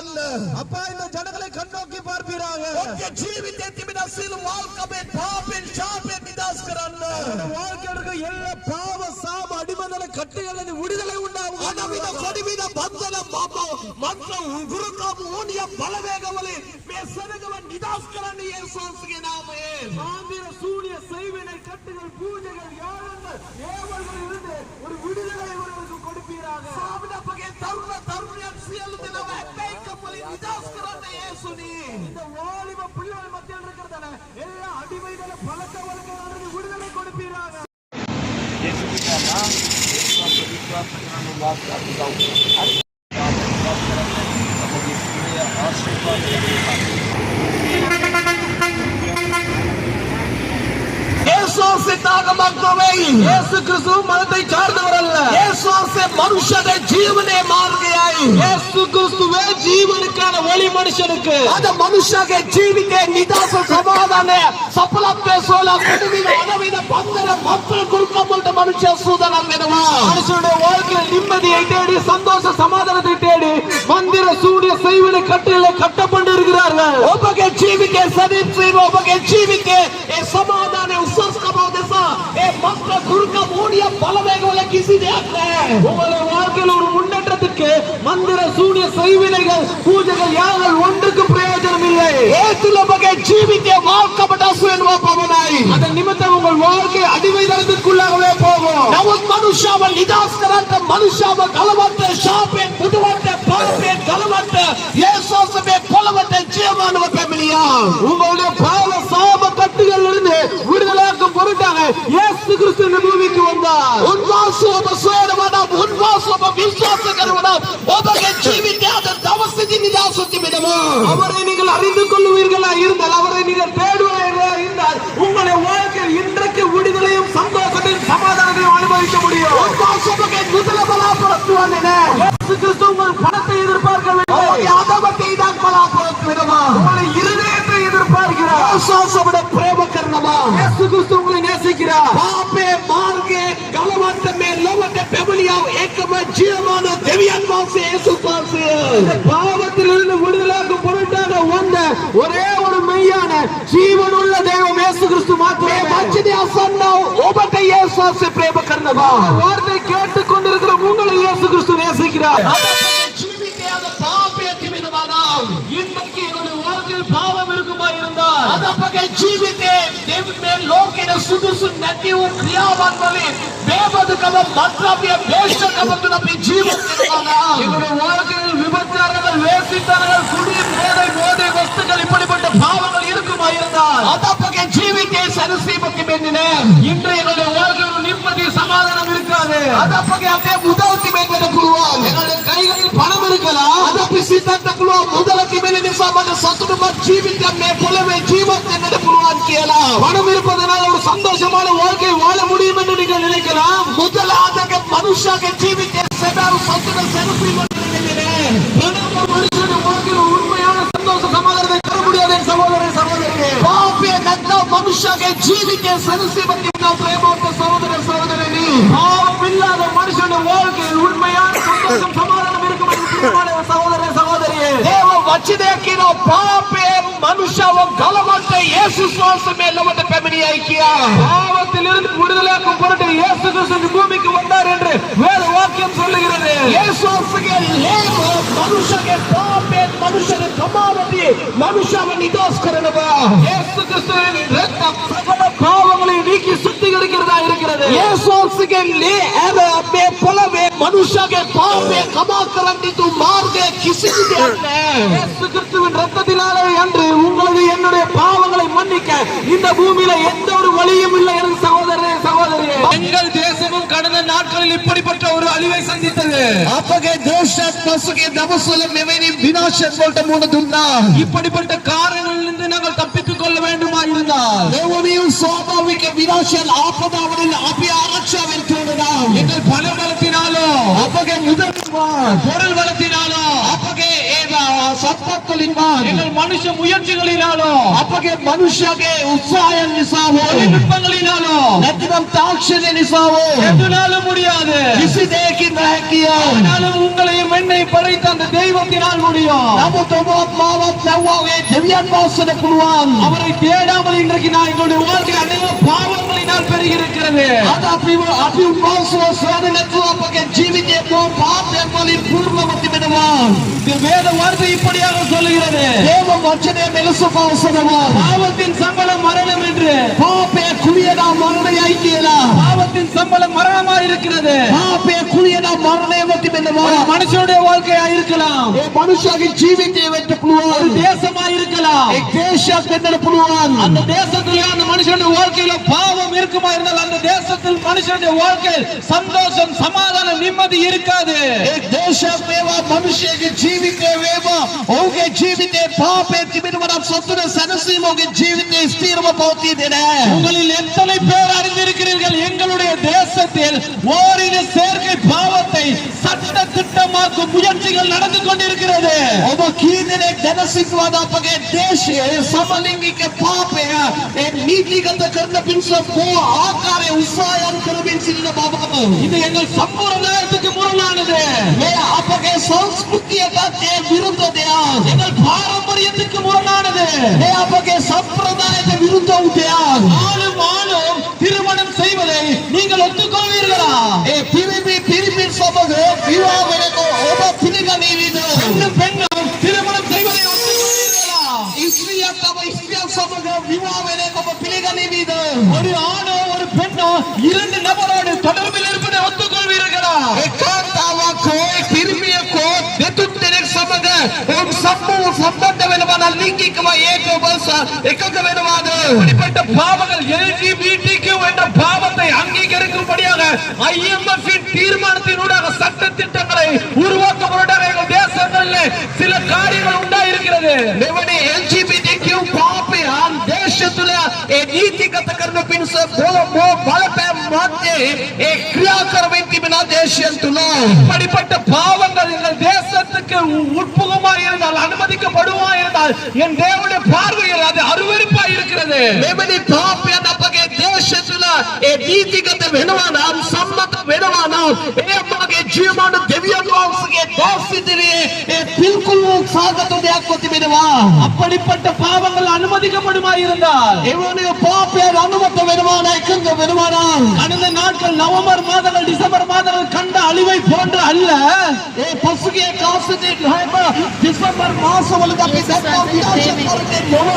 அப்பா இந்த ஜனங்களை கண்ணோக்கி பார்ப்பீராக. उनके जीवित तिमिदा सिल வாழ்க்கை பாபின் சாபே நிதாஸ் කරන්න. வாழ்க்கையில எல்லா பாவ சாப அடிமந்தல கட்டுகளின் விடுதலை உண்டாகும். අනවිද කොඩිවිද බන්ධන පාප මන්ත්‍ර උගුරුකම් ඕනිය බලවේගවලින් මේ සෙනගව නිදාස් කරන්න යේසුස්ගේ නාමයෙන්. மாந்திர சூனிய செய்வினை கட்டுகள் பூஜைகள் யாழங்கள் ஏவல்கள் இருந்து ஒரு விடுதலை இவர்களுக்கு கொடுப்பீராக. ස්වාමීන් අපගේ තරුණයන් සියලු දෙනා හැප්පෙයිකවලින් නිදාස් කරන්න යේසුනි. இந்த வாலிப பிள்ளைகள் மத்தியில் இருக்கிறதான எல்லா அடிமைகள பழக்க வழக்கங்களுக்கு விடுதலை கொடுப்பீராக. यीशु की नाम यीशु का विश्वास करने बात करते जाओ अपनी पूरे आशीर्वाद यीशुसे तागमक्तवेई இயேசு கிறிஸ்து மதத்தை சார்ந்தவர் அல்ல. यीशुसे மனுஷனே ஜீவனே மார்கயாய் இயேசு கிறிஸ்துவே ஜீவனுக்கான வழி மனுஷனுக்கு. අද මනුෂ්‍යගේ ජීවිතේ නිදාස සමාදානය සඵලත්වයේ සෝල කොටවිද අනවිද බන්ධන මන්ත්‍ර කුල්කම් වලට මනුෂ්‍ය සූදානම් වෙනවා. மனுஷனுடைய வாழ்க்கையில் நிம்மதியை தேடி சந்தோஷ சமாதானத்தை தேடி மந்திர சூனிய செய்வினை கட்டுகளை கட்டப்பட்டு இருக்கிறார்கள். ඔබගේ ජීවිතේ සදීප්සීව ඔබගේ ජීවිතේ ඒ සමාදානයේ උසස්කම දෙසා ඒ මන්ත්‍ර කුල්කම් ඕනිය බලවේගවල කිසි දෙයක් නැහැ. உங்களுடைய வாழ்க்கையில் ஒரு முன்னேற்றத்துக்கு மந்திர சூனிய செய்வினைகள் பூஜைகள் யார்கள் ஒன்றுக்கு பிரயோஜனம் இல்லை. ඒ තුල ඔබගේ ජීවිතේ වාල්කමට අසු වෙනවා පමණයි. அதன் நிமித்தம் உங்கள் வாழ்க்கை அடிமைதனத்திற்குள்ளாகவே போகும். නමුත් මනුෂ්‍යව නිදාස් කරන්න මනුෂ්‍යව ගලවන්න ශාපයෙන් මුදවන්න පාපයෙන් ගලවන්න යේසුස් මේ පොළවට ජීවමානව පැමිණියා. உங்களுடைய பாவ சாப கட்டுகளிலிருந்து விடுதலையாக்கும் பொருட்டாக இயேசு கிறிஸ்து இந்த பூமிக்கு வந்தார். උන්වහන්සේ ඔබ සොයනවා උන්වහන්සේ ඔබ විශ්වාස කරනවා ඔබගේ ජීවිතය අද දවසේදී නිදාස් වෙනවා. அவரை நீங்கள் அறிந்து கொள்வீர்களா இருந்தால் அவரை நீங்கள் தேடுவீர்களா இருந்தால் உங்களுடைய வாழ்க்கையில் இன்றைக்கு விடுதலையும் சந்தோஷத்தையும் சமாதானத்தையும் அனுபவிக்க முடியும். උන්වහන්සේ ඔබගේ මුදල බලාපොරොත්තු වෙන්නේ නැහැ. இயேசு கிறிஸ்து உங்கள் பணத்தை எதிர்பார்க்கவில்லை. ඔබගේ ආදමකේ ඉඩක් බලාපොරොත්තු වෙනවා. உங்களுடைய இருதயத்தை எதிர்பார்க்கிறார். යේසුස් ඔබට ප්‍රේම කරනවා. இயேசு கிறிஸ்து உங்களை நேசிக்கிறார். පාපේ මාර්ගයේ ගලවන්න මේ ලොවට පැමිණියා ඒකම ජීවමාන දෙවියන් වහන්සේ යේසුස් වහන්සේ. பாவத்திலிருந்து விடுதலையாக்கும் பொருட்டாக வந்த ஒரே ஒரு மெய்யான ஜீவனுள்ள தெய்வம் இயேசு கிறிஸ்து மாத்திரமே. මේ වචනේ අසන්නව ඔබට යේසුස් ප්‍රේම කරනවා. வார்த்தை கேட்டுக் கொண்டிருக்கிற உங்களை இயேசு கிறிஸ்து நேசிக்கிறார். ජීවිතයේ අද පාපය තිබෙනවා නම් இன்றைக்கு என்னுடைய வாழ்க்கையில் பாவம் இருக்குமா இருந்தால் අද අපගේ ජීවිතේ මේ ලෝකේ සුදුසු නැති වූ ක්‍රියාවන් වලින් බේබදුකම මත්ද්‍රව්‍ය වේශ්‍යකම තුන අපි ජීවත් වෙනවා නම් என்னுடைய வாழ்க்கையில் விபச்சாரங்கள் வேசித்தனங்கள் குடி போதை போதை வஸ்துக்கள் இப்படிப்பட்ட பாவங்கள் இருக்குமா இருந்தால் අද අපගේ ජීවිතේ සැනසීම තිබෙන්නේ නැහැ. இன்று என்னுடைய வாழ்க்கையில் நிம்மதி சமாதானம் இருக்காது. අද අපගේ අතේ මුදල් තිබෙන්නට පුළුවන්. என்னுடைய கைகளில் பணம் இருக்கலாம். අද අපි සිතන්න පුළුවන් මුදල තිබෙන නිසා මට සතුටුමත් ජීවිතයක් මේ පොළවේ ජීවත් වෙන්නට පුළුවන් කියලා. பணம் இருப்பதனால் ஒரு சந்தோஷமான வாழ்க்கை வாழ முடியும் என்று நீங்கள் நினைக்கலாம். මුදල ආදක මනුෂ්‍යගේ ජීවිතයේ සැබෑ සතුට සැනසීම තිබෙන්නේ නැහැ. பணம் மனுஷனுடைய வாழ்க்கையில் உண்மையான சந்தோஷ சமாதானத்தை தர முடியாது சகோதரரே சகோதரியே. පාපය නැත්නම් මනුෂ්‍යගේ ජීවිතයේ සැනසීම තිබෙන ප්‍රේමවත් සහෝදර සහෝදරනි. பாவம் இல்லாத மனுஷனுடைய வாழ்க்கையில் உண்மையான சந்தோஷம் சமாதானம் இருக்கும் என்று பிரியமான சகோதரரே சகோதரியே. දේව වචනය කියනවා පාපය මනුෂ්‍යව ගලවන්න යේසුස් වහන්සේ මේ ලොවට පැමිණියයි කියා. பாவத்திலிருந்து விடுதலையாக்கும் பொருட்டு இயேசு கிறிஸ்து இந்த பூமிக்கு வந்தார் என்று வேத வாக்கியம் சொல்லுகிறது. යේසුස්ගේ ලේම මනුෂ්‍යගේ පාපයෙන් මනුෂ්‍යගේ කමාවදී මනුෂ්‍යව නිදොස් කරනවා. இயேசு கிறிஸ்துவின் இரத்தம் சகல பாவங்களை நீக்கி சுத்திகரிக்கிறதா இருக்கிறது. යේසුස්ගේ ලේ ඇර මේ පොළවේ මනුෂ්‍යගේ පාපය කමා කරන්න යුතු මාර්ගය කිසිදු දෙයක් නැහැ. இயேசு கிறிஸ்துவின் இரத்தத்தினாலே அன்று உங்களது என்னுடைய பாவங்களை மன்னிக்க இந்த பூமியில எந்த ஒரு வழியும் இல்லை என சகோதரரே சகோதரியே. எங்கள் தேசமும் கடந்த நாட்களில் இப்படிப்பட்ட ஒரு அழிவை சந்தித்தது. අපගේ දේශයත් පසුගිය දවස්වල මෙවැනි විනාශයක් වලට මුහුණ දුන්නා. இப்படிப்பட்ட காரணங்களிலிருந்து நாங்கள் தப்பித்துக் கொள்ள வேண்டுமா இருந்தால் දෙවොනියු ස්වාභාවික විනාශයන් ආපදාවලින් අපි ආරක්ෂා වෙන්න ඕන. எங்கள் பல பலத்தினாலோ අපගේ මුදල් பொருள் வளத்தினாலோ අපගේ ඒ සත්පත් වලින් எங்கள் மனுஷ முயற்சிகளினாலோ අපගේ මනුෂ්‍යගේ උත්සාහයන් නිසා හෝ தொழில்நுட்பங்களினாலோ නැතිනම් තාක්ෂණය නිසා හෝ எதுனாலும் முடியாது. කිසි දෙයකින් නොහැකිය. ஆனாலும் உங்களையும் என்னை படைத்த அந்த தெய்வத்தினால் முடியும். නමුත් ඔබවත් මාවත් නැව්වා ඔය දෙවියන් වහන්සේට පුළුවන්. அவரை தேடாமல் இன்றைக்கு நான் எங்களுடைய வாழ்க்கை அநேக பாவங்களினால் பெருகியிருக்கிறது. අද අපි උන්වහන්සේව සොයන්නේ නැතුව අපගේ ජීවිතයේ බොහෝ පාපයන් වලින් පුරුමව තිබෙනවා. இந்த வேத வார்த்தை இப்படியாக சொல்லுகிறது. දේව වචනය මෙලෙස පවසනවා. பாவத்தின் சம்பளம் மரணம் என்று. පාපය කුලියනා මරණයයි කියලා. பாவத்தின் சம்பளம் மரணமாய் இருக்கிறது. පාපය කුලියනා මරණයම තිබෙනවා. ஒரு மனுஷனுடைய வாழ்க்கையா இருக்கலாம். ඒ මනුෂ්‍යගේ ජීවිතය වෙන්න ஒரு පුළුවන්. தேசமா இருக்கலாம். ඒ දේශයක් වෙන්න පුළුවන්. அந்த தேசத்துல அந்த மனுஷனுடைய வாழ்க்கையில பாவம் இருக்குமா இருந்தால் அந்த தேசத்தில் மனுஷனுடைய வாழ்க்கையில் சந்தோஷம் சமாதானம் நிம்மதி இருக்காது. ඒ දේශයක් වේවා මනුෂ්‍යගේ ජීවිතය වේවා ඔහුගේ ජීවිතේ පාපය තිබෙනවා නම් සතුට සැනසීම ඔහුගේ ජීවිතේ ස්ථිරව පවතින්නේ නැහැ. உங்களில் எத்தனை பேர் அறிந்திருக்கிறீர்கள் எங்களுடைய தேசத்தில் ஓரின சேர்க்கை பாவத்தை சட்ட திட்டமாக்கும் முயற்சிகள் நடந்து கொண்டிருக்கிறது. ඔබ කී දෙනෙක් දැන සිටවද අපගේ දේශයේ සමලිංගික පාපය ඒ නීතිගත කරන පිණිස බොහෝ ආකාරයේ උත්සාහයන් කරමින් සිටින බව. இது எங்கள் சம்பிரதாயத்துக்கு முரணானது. මේ අපගේ සංස්කෘතියට ඒ විරුද්ධ දෙයක්. எங்கள் பாரம்பரியத்துக்கு முரணானது. මේ අපගේ සම්ප්‍රදායට විරුද්ධ වූ දෙයක්. ஆளும் ஆளும் திருமணம் செய்வதை நீங்கள் ஒத்துக்கொள்வீர்களா? ඒ පිරිමි සමග විවාහ වෙනකොට ඔබ පිළිගනීවිද? பெண்ணும் பெண்ணும் திருமணம் செய்வதை ஒத்துக்கொள்வீர்களா? ස්ත්‍රියක් තම ස්ත්‍රියක් සමග විවාහ වෙනකොට ඔබ පිළිගනීවිද? ஒரு ஆணோ ஒரு பெண்ணோ இரண்டு நபரோடு தொடர்பில் இருப்பதை ஒத்துக்கொள்வீர்களா? ඒකාන්තාවක් හෝ ඒ පිරිමියෙක් හෝ දෙතුන් දෙනෙක් සමග ඔවුන් සම්බන්ධ වෙනවා නම් ලිංගිකව ඒක ඔබ එකක වෙනවාද? இப்படிப்பட்ட பாவங்கள் LGBTQ என்ற பாவத்தை அங்கீகரிக்கும்படியாக IMF இன் தீர்மானத்தினூடாக சட்ட திட்டங்களை உருவாக்கப்பட்ட எங்கள் தேசங்களில் சில காரியங்கள் உண்டாயிருக்கிறது. මෙවැනි LGBTQ පාපයන් දේශ තුළ ඒ නීතිගත කරන පිණිස බොහෝ බලපෑම් මැද්දේ ඒ ක්‍රියා කරමින් තිබෙන දේශයන් තුළ இப்படிப்பட்ட பாவங்கள் எங்கள் தேசத்துக்கு உட்புகுமா இருந்தால் அனுமதிக்கப்படுமா இருந்தால் என் தேவனுடைய பார்வையில் அது அருவருப்பாய் இருக்கிறது. මෙවැනි පාපයන් අපගේ දේශ තුළ ඒ නීතිගත වෙනවා නම් සම්මත වෙනවා නම් ඒ අපගේ ජීවමාන දෙවියන් වහන්සේගේ දාසිතිරියේ ඒ පිල්කුල් සාගත දෙයක් තිබෙනවා. அப்படிப்பட்ட பாவங்கள் அனுமதிக்கப்படுமா இருந்தால் එවැනි පාපයන් අනුමත වෙනවා නම් එකඟ වෙනවා නම් கடந்த நாட்கள் நவம்பர் மாதங்கள் டிசம்பர் மாதங்கள் கண்ட அழிவை போன்று அல்ல. ඒ පසුගිය කාලෙදී දෙසැම්බර් මාසවලදී අපි දැක්කා විනාශකාරී නොව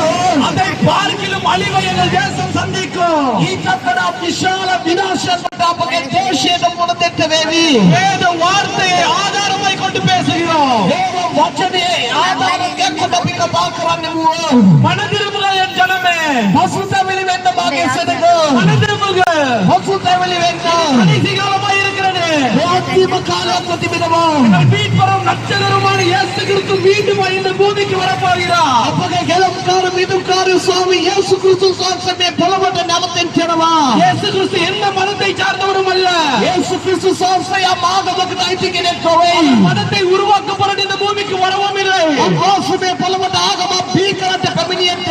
அதை பார்க்கிலும் அழிவை எங்கள் தேசம் சந்திக்கும். ඊටතර විශාල විනාශයකට අපගේ දේශයට මුණ දෙන්න වේවි. வேத வார்த்தையை ஆதாரமாய் கொண்டு பேசுகிறோம். දේව වචනේ ආධාරයක් කොට අපි කතා කරන්නේ මොකද? மனதிரும்புகள் என் ஜனமே, පසුතැවිලි වෙන්න මාගේ සදක. மனதிரும்புகள். පසුතැවිලි වෙන්න. கடைசி காலமாய் இருக்கிறது. මේ අන්තිම කාලයක් තිබෙනවා. எங்கள் மீட்பரும் ரட்சகருமான இயேசு கிறிஸ்து மீண்டும் இந்த பூமிக்கு வரப்போகிறார். අපගේ ගැලුම්කාර මිදුම්කාර ස්වාමී යේසු ක්‍රිස්තුස් වහන්සේ මේ පොළොවට නැවතෙන් කරනවා. இயேசு கிறிஸ்து எந்த மதத்தை சார்ந்தவரும் அல்ல. යේසු ක්‍රිස්තුස් වහන්සේ ආගමකට අයිති කෙනෙක් නොවේ. மதத்தை உருவாக்கப்பட இந்த பூமிக்கு வரவும் இல்லை. උන්වහන්සේ මේ පොළොවට ආගමක් බිහිකරන්න පැමිණියෙත්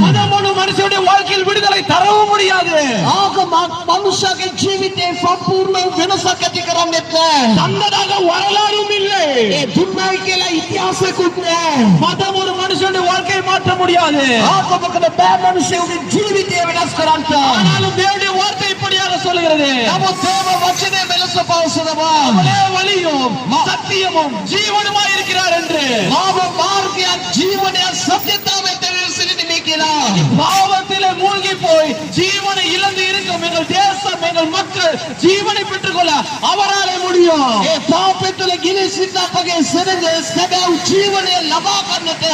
மதம் ஒரு மனுஷனுடைய வாழ்க்கையில் விடுதலை தரவும் முடியாது. ආගමක් මනුෂ්‍යගේ ජීවිතේ සම්පූර්ණ වෙනසක් ඇති කරන්නෙත් නැහැ. தந்ததாக வரலாறும் இல்லை. ඒ දුන්නයි කියලා ඉතිහාසයකුත් නැහැ. மதம் ஒரு மனுஷனுடைய வாழ்க்கையை மாற்ற முடியாது. ආගමකට බෑ මනුෂ්‍යගේ ජීවිතය වෙනස් කරන්න. ஆனாலும் தேவனுடைய வார்த்தை இப்படியாக சொல்கிறது. නමුත් දේව වචනේ මෙලෙස පවසනවා. அவரே வழியும் சத்தியமும் ஜீவனுமாய் இருக்கிறார் என்று. මාව මාර්ගයක් ජීවනයක් සත්‍යතාවයට සිටින්නේ කියලා. பாவத்திலே மூழ்கி போய் ஜீவனை இழந்து இருக்கும் எங்கள் தேசம் எங்கள் மக்கள் ஜீவனை பெற்றுக்கொள்ள அவராலே முடியும். ඒ පාපය තුළ ගිනි සිට අපගේ සෙනඟ සැබෑ ජීවනය ලබා ගන්නට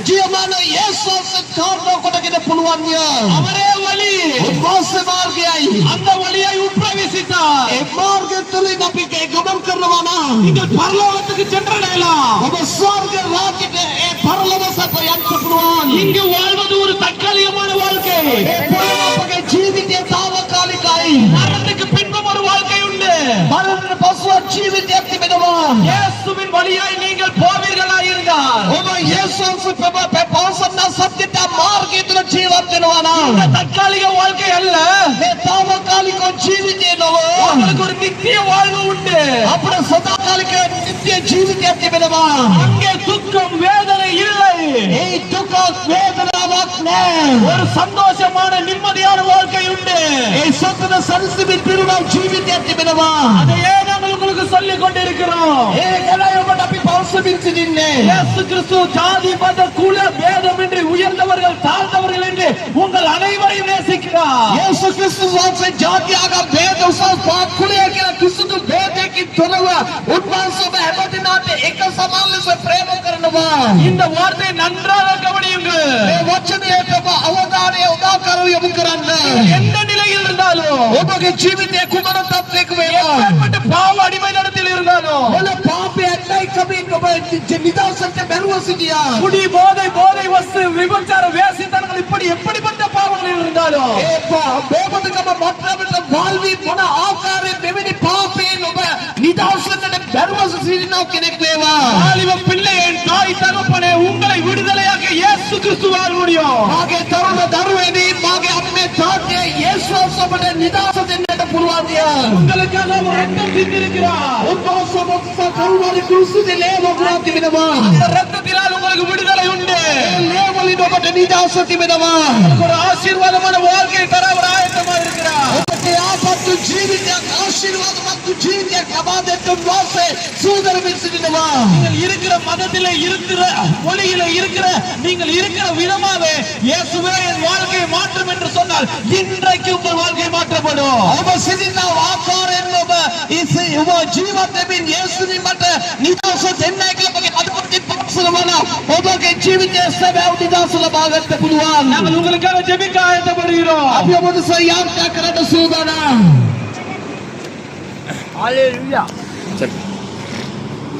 ජීවමාන යේසුස් කාර්යය කොටගෙන පුළුවන් ය. அவரே வழி. උන්වහන්සේ මාර්ගයයි. அந்த வழியை உட்பிரவேசித்தார். ඒ මාර්ගය තුළින් අපි ගමන් කරනවා නම් நீங்கள் பரலோகத்துக்கு சென்றடையலாம். ඔබ ස්වර්ග රාජ්‍යයට ඒ පරලොව සැප යන්න පුළුවන්. இங்கு வாழ்வது ஒரு தற்காலிகமான வாழ்க்கை. ඒ පොළොව අපගේ ජීවිතය తాවකාලිකයි. மரணத்துக்கு பின்பும் ஒரு வாழ்க்கை உண்டு. මරණයට පසුව ජීවිතයක් තිබෙනවා. இயேசுவின் வழியாய் நீங்கள் போவீர்களா இருந்தால் ඔබ යේසුස් පවසන සත්‍යයට මාර්ගය තුල ජීවත් වෙනවා නම් இந்த தற்காலிக வாழ்க்கை அல்ல, මේ తాවකාලික ජීවිතය නොව உங்களுக்கு ஒரு நித்திய வாழ்வு உண்டு. අපේ සදාකාලික නිත්‍ය ජීවිතයක් තිබෙනවා. அங்கே துக்கம் வேதனை இல்லை, ඒ දුක වේදනාවක් නැහැ. ஒரு சந்தோஷமான நிம்மதியான வாழ்க்கை உண்டு. ඒ සතුට සනසමින් පිරුණු ජීවිතයක් තිබෙනවා. அதையே நாங்கள் உங்களுக்கு சொல்லிக் கொண்டிருக்கிறோம். ඒකයි ඔබට අපි පෞසමින් සිටින්නේ. இயேசு கிறிஸ்து ஜாதி மத குல பேதமின்றி உயர்ந்தவர்கள் தாழ்ந்தவர்கள் என்று உங்கள் அனைவரையும் நேசிக்கிறார். යේසුස් ක්‍රිස්තුස් වහන්සේ ජාතියාග ભેද උසස් පාත් කුලය කියලා කිසිදු ભેදයකින් තොරව උන්වහන්සේ ඔබ හැමදෙනාට එක සමාන ලෙස ප්‍රේම කරනවා. இந்த வார்த்தையை நன்றாக கவனியுங்கள். මේ වචනයට ඔබ අවධානය යොදා යොමු කරන්න. எந்த நிலையில் இருந்தாலும், ඔබගේ ජීවිතයේ කුමන තත්ත්වයක වේවා. எப்பேற்பட்ட பாவ அடிமை நடத்தில் இருந்தாலும், ඔබ පාපයට කමින් ඔබ නිදහසට බැරුව සිටියා. குடி போதை போதை வஸ்து விபச்சார வேசித்தனங்கள் இப்படி எப்படிப்பட்ட பாவங்கள் இருந்தாலும், ඒ බෝබදකම මත්‍රමට වාල්වි මොන ආකාරයෙන් මෙවැනි පාපයෙන් ඔබ නිදහසට බැරුව සිටිනා කෙනෙක් වේවා. வாலிப பிள்ளை, என் தாய் தகப்பனே, உங்களை விடுதலையாக்க இயேசு கிறிஸ்துவால் முடியும். මාගේ තරුණ දරුවනි මාගේ අම්මේ තාත්තේ යේසුස් ඔබට නිදහස දෙන්නට පුළුවන් දියා. உங்களுக்காக அவர் ரத்தம் சிந்திருக்கிறார். උන්වහන්සේ ඔබට කරුණාවේ කුරුසුදේ ලේවගුණා තිබෙනවා. அந்த ரத்தத்தினால் உங்களுக்கு விடுதலை உண்டு. ඒ ලේවලින් ඔබට නිදහස තිබෙනවා. உங்களுக்கு ஒரு ஆசீர்வாதமான வாழ்க்கையை தர அவர் ஆயத்தமா இருக்கிறார். ඔබට ආපත්තු ජීවිතයක් ආශිර්වාදවත් ජීවිතයක් ලබා දෙන්න උන්වහන්සේ සූදානම් සිටිනවා. நீங்கள் இருக்கிற மதத்திலே இருக்கிற ஒளியிலே இருக்கிற நீங்கள் இருக்கிற விதமாவே இயேசுவே என் வாழ்க்கையை மாற்றும் என்று சொன்னால் இன்றைக்கு உங்கள் வாழ்க்கை மாற்றப்படும். ඔබ සිටින ආකාරයෙන් ඔබ ජීවත් වෙමින් යේසුස් මට නිදහස දෙන්නයි කියලා ඔබගේ අදපොතින් පස්සනවන ඔබගේ ජීවිතයේ සැබෑ නිදහස ලබා ගන්න පුළුවන්. நாங்கள் உங்களுக்காக ஜெபிக்க ஆயத்தப்படுகிறோம். අපි ඔබට සයාත්‍යා කරන්න සූදානම්. ஹalleluya.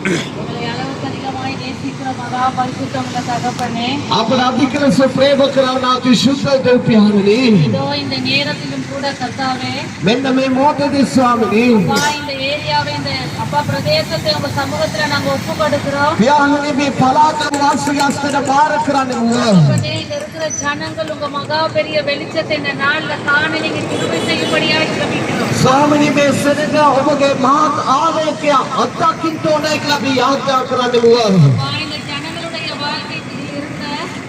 உங்களை அளவுக்கு அதிகமாய் நேசிக்கிற மகா பரிசுத்தமுள்ள தகப்பனே, අපට අධික ලෙස ප්‍රේම කරන අතිශුද්ධ දෙවියන්වනි, இதோ இந்த நேரத்திலும் கூட கர்த்தாவே, මෙන්න මේ මොහොතේදී ස්වාමිනී, அப்பா இந்த ஏரியாவை இந்த அப்பா பிரதேசத்தை உங்க சமூகத்துல நாங்க ஒப்பு கொடுக்கிறோம். පියාණනි මේ පළාත වාසියස්තර බාර කරන්නේ නුඹ. தகப்பனே, இங்க இருக்கிற ஜனங்கள் உங்க மகா பெரிய வெளிச்சத்தை இந்த நாள்ல காண நீங்க கிருபை செய்யும்படியாக ஜெபிக்கிறோம். ස්වාමිනී මේ සෙනඟ ඔබගේ මහත් ආලෝකය අත්දකින්න ඕනේ කියලා අපි යාත්‍රා කරන්නේ නුඹ. அப்பா, இந்த ஜனங்களுடைய வாழ்க்கையில் இருந்த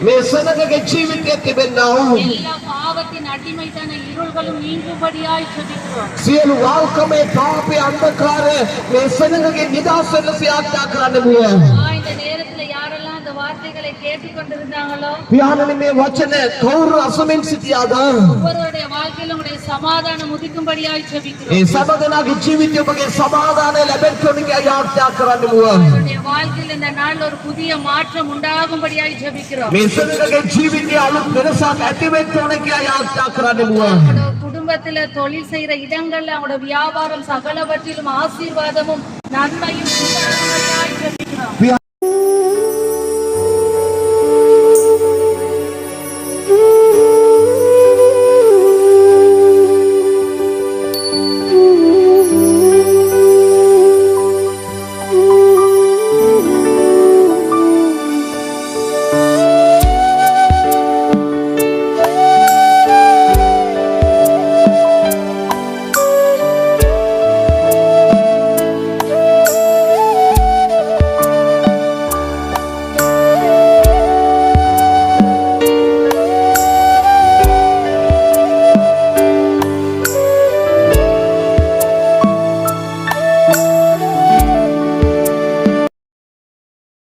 මේ සෙනඟගේ ජීවිතයේ තිබෙනා වූ எல்லா பாவத்தின் அடிமைத்தன இருள்களும் நீங்கும்படியாக ஜெபிக்கிறோம். සියලු වාල්කමේ පාපේ අන්ධකාරය මේ සෙනඟගේ නිදහස ලෙස යාත්‍රා කරන්න නුඹ. அப்பா, இந்த நேரத்துல யாரெல்லாம் இந்த வார்த்தைகளை கேட்டுக்கொண்டிருந்தாங்களோ පියාණනි මේ වචන කවුරු අසමින් සිටියාද? ஒவ்வொருவருடைய வாழ்க்கையில உங்களுடைய சமாதானம் உதிக்கும்படியாக ஜெபிக்கிறோம். ඒ සමදනාගේ ජීවිතය ඔබගේ සමාදානය ලැබෙන්න ඕනේ කියලා යාත්‍රා කරන්න නුඹ. அவருடைய வாழ்க்கையில் இந்த நாள்ல ஒரு புதிய மாற்றம் உண்டாகும்படியாக ஜெபிக்கிறோம். මේ සෙනඟගේ ජීවිතය අලුත් වෙනසක් ඇති වෙන්න ඕනේ කියලා යාත්‍රා කරන්න නුඹ. அவங்களோட குடும்பத்துல தொழில் செய்யற இடங்கள்ல அவங்களோட வியாபாரம் சகலவற்றிலும் ஆசீர்வாதமும் நன்மையும் உண்டாகும்படியாக